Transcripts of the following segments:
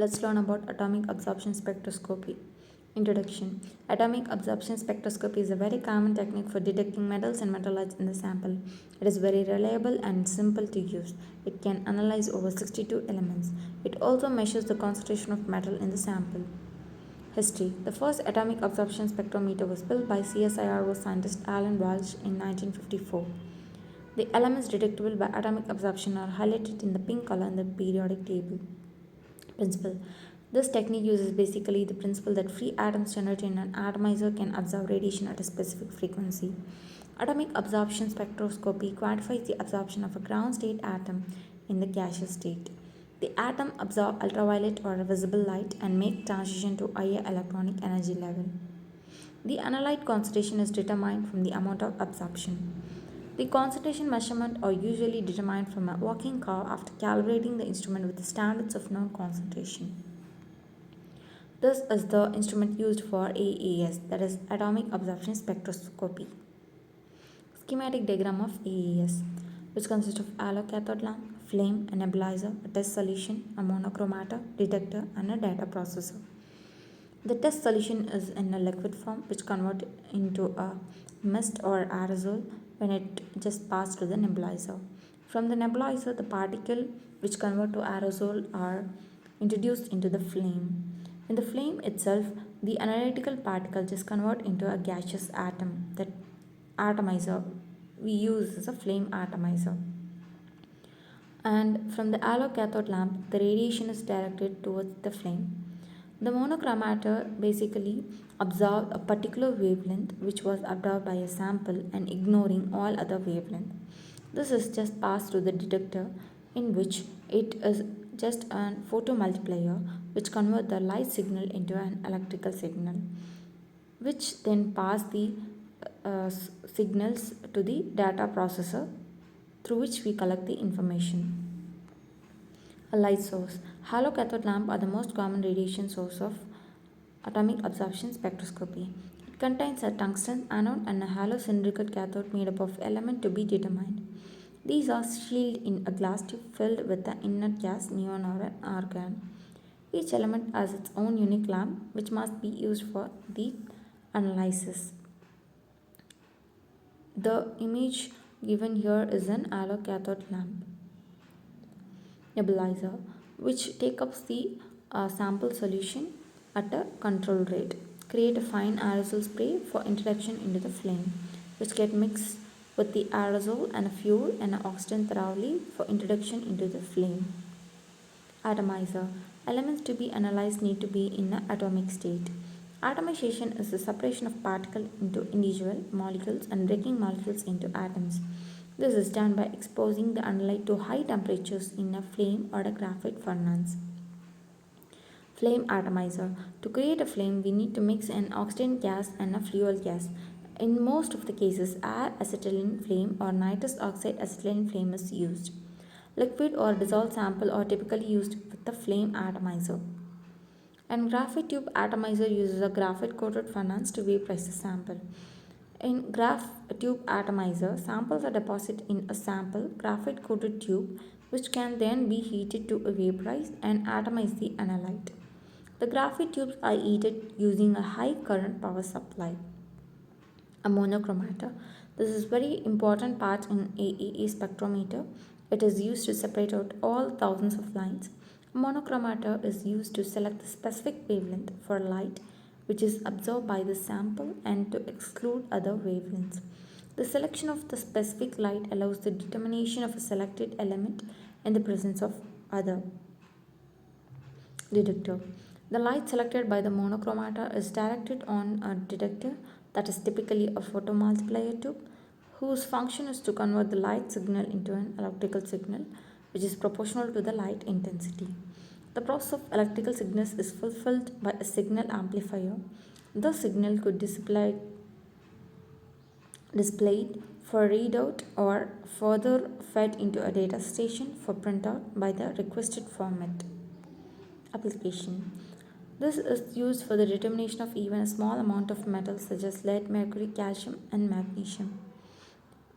Let's learn about atomic absorption spectroscopy. Introduction. Atomic absorption spectroscopy is a very common technique for detecting metals and metalloids in the sample. It is very reliable and simple to use. It can analyze over 62 elements. It also measures the concentration of metal in the sample. History. The first atomic absorption spectrometer was built by CSIRO scientist Alan Walsh in 1954. The elements detectable by atomic absorption are highlighted in the pink color in the periodic table. Principle. This technique uses basically the principle that free atoms generated in an atomizer can absorb radiation at a specific frequency. Atomic absorption spectroscopy quantifies the absorption of a ground state atom in the gaseous state. The atom absorbs ultraviolet or visible light and make transition to higher electronic energy level. The analyte concentration is determined from the amount of absorption. The concentration measurements are usually determined from a working car after calibrating the instrument with the standards of known concentration. This is the instrument used for AAS, that is atomic absorption spectroscopy. Schematic diagram of AAS, which consists of allocathode lamp, flame, a nebulizer, a test solution, a monochromator, detector, and a data processor. The test solution is in a liquid form which converts into a mist or aerosol when it just passed to the nebulizer. From the nebulizer, the particle which convert to aerosol are introduced into the flame. In the flame itself, the analytical particle just convert into a gaseous atom. That atomizer we use as a flame atomizer. And from the allocathode lamp, the radiation is directed towards the flame. The monochromator basically absorbs a particular wavelength which was absorbed by a sample and ignoring all other wavelength. This is just passed to the detector, in which it is just a photomultiplier which converts the light signal into an electrical signal, which then pass the signals to the data processor through which we collect the information. A light source. Halo cathode lamp are the most common radiation source of atomic absorption spectroscopy. It contains a tungsten anode and a halo cylindrical cathode made up of element to be determined. These are sealed in a glass tube filled with the inert gas, neon or an argon. Each element has its own unique lamp which must be used for the analysis. The image given here is an allocathode lamp. Nebulizer, which take up the sample solution at a control rate. Create a fine aerosol spray for introduction into the flame, which get mixed with the aerosol and a fuel and oxygen thoroughly for introduction into the flame. Atomizer. Elements to be analyzed need to be in an atomic state. Atomization is the separation of particles into individual molecules and breaking molecules into atoms. This is done by exposing the analyte to high temperatures in a flame or a graphite furnace. Flame atomizer. To create a flame, we need to mix an oxygen gas and a fuel gas. In most of the cases, air acetylene flame or nitrous oxide acetylene flame is used. Liquid or dissolved sample are typically used with the flame atomizer. And graphite tube atomizer uses a graphite coated furnace to vaporize the sample. In graphite tube atomizer, samples are deposited in a sample graphite coated tube which can then be heated to vaporize and atomize the analyte. The graphite tubes are heated using a high current power supply. A monochromator. This is very important part in AAA spectrometer. It is used to separate out all thousands of lines. A monochromator is used to select the specific wavelength for light which is absorbed by the sample and to exclude other wavelengths. The selection of the specific light allows the determination of a selected element in the presence of other. Detector. The light selected by the monochromator is directed on a detector, that is typically a photomultiplier tube, whose function is to convert the light signal into an electrical signal which is proportional to the light intensity. The process of electrical signals is fulfilled by a signal amplifier. The signal could displayed for readout or further fed into a data station for printout by the requested format. Application. This is used for the determination of even a small amount of metals such as lead, mercury, calcium, and magnesium,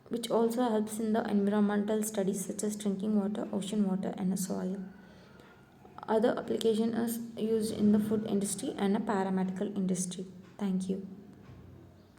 which also helps in the environmental studies such as drinking water, ocean water, and soil. Other application is used in the food industry and a paramedical industry. Thank you.